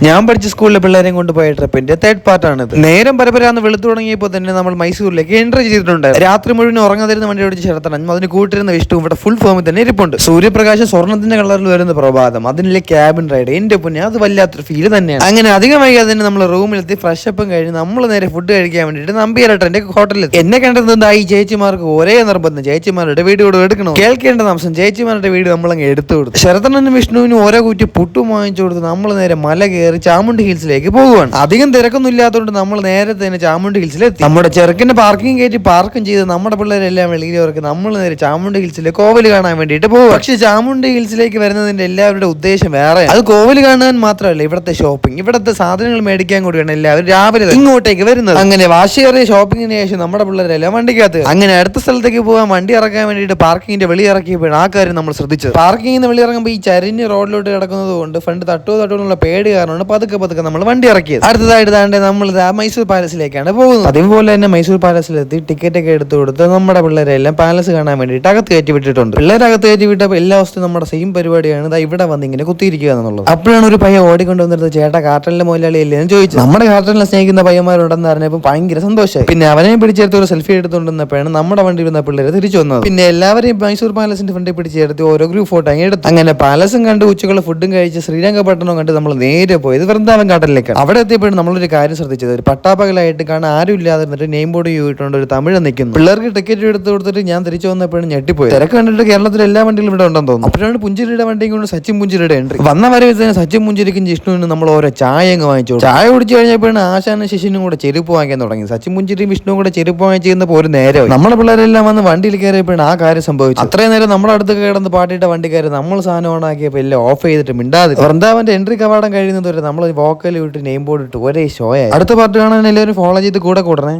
ഞാൻ പഠിച്ച സ്കൂളിലെ പിള്ളേരെയും കൊണ്ടുപോയ ട്രിപ്പിന്റെ തേർഡ് പാർട്ടാണിത്. നേരം പരപരാന്ന് വെളുത്തു തുടങ്ങിയപ്പോൾ തന്നെ നമ്മൾ മൈസൂരിലേക്ക് എൻട്രി ചെയ്തിട്ടുണ്ട്. രാത്രി മുഴുവൻ ഉറങ്ങാതിരുന്ന വണ്ടി ഓടിച്ച് ചേർത്തണം അതിന് കൂട്ടിരുന്ന വിഷ്ണു ഇവിടെ ഫുൾ ഫോമിൽ തന്നെ ഇരിപ്പുണ്ട്. സൂര്യപ്രകാശം സ്വർണ്ണത്തിന്റെ കളറിൽ വരുന്ന പ്രഭാതം, അതിനിലെ ക്യാബിൻ റൈഡ്, എന്റെ പൊന്നെ അത് വല്ലാത്തൊരു ഫീല് തന്നെയാണ്. അങ്ങനെ അധികം വൈകാതെ നമ്മൾ റൂമിലെത്തി ഫ്രഷ് അപ്പും കഴിഞ്ഞ് നമ്മൾ നേരെ ഫുഡ് കഴിക്കാൻ വേണ്ടിയിട്ട് നമ്പിയാരട്ടന്റെ ഹോട്ടലിൽ എന്നെ കണ്ടത് ഈ ചേച്ചിമാർക്ക് ഒരേ നിർബന്ധം, ചേച്ചിമാരുടെ വീഡിയോ എടുക്കണം. കേൾക്കേണ്ട അംശം ചേച്ചിമാരുടെ വീഡിയോ നമ്മളങ്ങ് എടുത്തു കൊടുത്തു. ശരത്തണ്ണനും വിഷ്ണുവിനും ഓരോ കുറ്റി പുട്ടും വാങ്ങിച്ചു കൊടുത്ത് നമ്മൾ നേരെ മല കയറി ചാമുണ്ടി ഹിൽസിലേക്ക് പോകുവാണ്. അധികം തിരക്കൊന്നും ഇല്ലാത്തതുകൊണ്ട് നമ്മൾ നേരെ തന്നെ ചാമുണ്ടി ഹിൽസിലെത്തി. നമ്മുടെ ചെറുക്കിന്റെ പാർക്കിംഗ് കയറ്റി പാർക്കും ചെയ്ത് നമ്മുടെ പിള്ളേരെല്ലാം വെളിയിലേക്ക് നമ്മൾ നേരെ ചാമുണ്ടി ഹിൽസിലെ കോവിൽ കാണാൻ വേണ്ടിയിട്ട് പോകും. പക്ഷെ ചാമുണ്ടി ഹിൽസിലേക്ക് വരുന്നതിന്റെ എല്ലാവരുടെ ഉദ്ദേശം വേറെ. അത് കോവിൽ കാണാൻ മാത്രമല്ല, ഇവിടുത്തെ ഷോപ്പിംഗ്, ഇവിടുത്തെ സാധനങ്ങൾ മേടിക്കാൻ കൂടിയാണ് എല്ലാവരും രാവിലെ ഇങ്ങോട്ടേക്ക് വരുന്നത്. അങ്ങനെ വാശിയേറിയ ഷോപ്പിങ്ങിന് ശേഷം നമ്മുടെ പിള്ളേരെല്ലാം വണ്ടിക്കകത്ത്. അങ്ങനെ അടുത്ത സ്ഥലത്തേക്ക് പോകാൻ വണ്ടി ഇറക്കാൻ വേണ്ടിയിട്ട് പാർക്കിങ്ങിന്റെ വെളി ഇറക്കിയപ്പോഴാണ് ആ കാര്യം നമ്മൾ ശ്രദ്ധിച്ചത്. പാർക്കിങ്ങിന് വെളി ഇറങ്ങുമ്പോൾ ഈ ചരിഞ്ഞ് റോഡിലോട്ട് കിടക്കുന്നത് കൊണ്ട് ഫ്രണ്ട് തട്ടുമോ എന്നുള്ള പേടി കാരണമാണ് പതുക്കെ നമ്മൾ വണ്ടി ഇറക്കിയത്. അടുത്തതായിട്ട് താണ്ടെ നമ്മൾ മൈസൂർ പാലസിലേക്കാണ് പോകുന്നത്. അതേപോലെ തന്നെ മൈസൂർ പാലസിലെത്തി ടിക്കറ്റ് ഒക്കെ എടുത്തു കൊടുത്ത് നമ്മുടെ പിള്ളേരെല്ലാം പാലസ് കാണാൻ വേണ്ടിയിട്ട് അകത്ത് കയറ്റി വിട്ടിട്ടുണ്ട്. പിള്ളേരകത്ത് കയറ്റി വിട്ടപ്പോൾ എല്ലാ ദിവസവും നമ്മുടെ സെയിം പരിപാടിയാണ് ഇവിടെ വന്ന് ഇങ്ങനെ കുത്തിയിരിക്കുക എന്നുള്ളത്. അപ്പോഴാണ് ഒരു പയ്യ ഓടിക്കൊണ്ടുവന്നിരുന്നത്, ചേട്ടാ കാർട്ടലിലെ മുതലാളിയല്ലേ എന്ന് ചോദിച്ചു. നമ്മുടെ കാർട്ടലിനെ സ്നേഹിക്കുന്ന പയ്യന്മാരുണ്ടെന്ന് അറിഞ്ഞപ്പോൾ ഭയങ്കര സന്തോഷമായി. പിന്നെ അവനെ പിടിച്ചെടുത്ത് ഒരു സെൽഫി എടുത്തുകൊണ്ടിരുന്നപ്പോഴാണ് നമ്മുടെ വണ്ടി ഇരുന്ന പിള്ളേരെ തിരിച്ചു വന്നത്. പിന്നെ എല്ലാവരെയും മൈസൂർ പാലസിന്റെ ഫ്രണ്ടിൽ പിടിച്ചെടുത്ത് ഓരോ ഗ്രൂപ്പ് ഫോട്ടോ അങ്ങ് എടുത്തു. അങ്ങനെ പാലസും കണ്ട് ഉച്ചക്കുള്ള ഫുഡും കഴിച്ച് ശ്രീരംഗപട്ടണം കണ്ട് നമ്മൾ നേരെ പോയത് വൃന്ദാവൻ കാട്ടിലേക്കാണ്. അവിടെ എത്തിയപ്പോഴും നമ്മളൊരു കാര്യം ശ്രദ്ധിച്ചത്, ഒരു പട്ടാപ്പകലായിട്ട് കാണാൻ ആരും ഇല്ലാതെ ഇരുന്നിട്ട് നെയിം ബോർഡ് ചെയ്തിട്ടുണ്ട് ഒരു തമിഴ് നിൽക്കുന്നു. പിള്ളേർക്ക് ടിക്കറ്റ് എടുത്ത് കൊടുത്തിട്ട് ഞാൻ തിരിച്ചു വന്നപ്പോഴും ഞെട്ടിപ്പോയി. തിരക്ക് കണ്ടിട്ട് കേരളത്തിലെ എല്ലാ വണ്ടികളും ഇവിടെ ഉണ്ടെന്ന് തോന്നുന്നു. അപ്പോഴാണ് പുഞ്ചിരിയുടെ വണ്ടിയും കൊണ്ട് സച്ചിൻ പുഞ്ചിരിയുടെ എൻട്രി. വന്ന വരെ സച്ചിൻ പുഞ്ചിരിക്കും ജിഷ്ണുവിനും നമ്മൾ ഓരോ ചായ അങ്ങ് വാങ്ങിച്ചു. ചായ കുടിച്ചു കഴിഞ്ഞപ്പോഴാണ് ആശാനും ശിശിനും കൂടെ ചെരുപ്പ് വാങ്ങിക്കാൻ തുടങ്ങി. സച്ചിൻ പുഞ്ചിരിയും വിഷ്ണുവും കൂടെ ചെരുപ്പ് വാങ്ങിച്ചിരുന്നപ്പോൾ ഒരു നേരം നമ്മുടെ പിള്ളേരെല്ലാം വന്ന് വണ്ടിയിൽ കയറിയപ്പോഴാണ് ആ കാര്യം സംഭവിച്ചു. അത്രയും നേരം നമ്മുടെ അടുത്ത് കിടന്ന് പാട്ടിട്ട വണ്ടിക്കാർ നമ്മൾ സാധനം ഓണാക്കിയപ്പോൾ എല്ലാം ഓഫ് ചെയ്തിട്ട് മിണ്ടാതെ. വൃന്ദാവന്റെ എൻട്രി കവാടം കഴിയുന്നത് വരെ നമ്മൾ വോക്കൽ വിട്ട് നെയിം ബോർഡ് ഇട്ട് ഒരേ ഷോയായി. അടുത്ത പാർട്ട് കാണാൻ എല്ലാവരും ഫോളോ ചെയ്ത് കൂടെ കൂടണേ.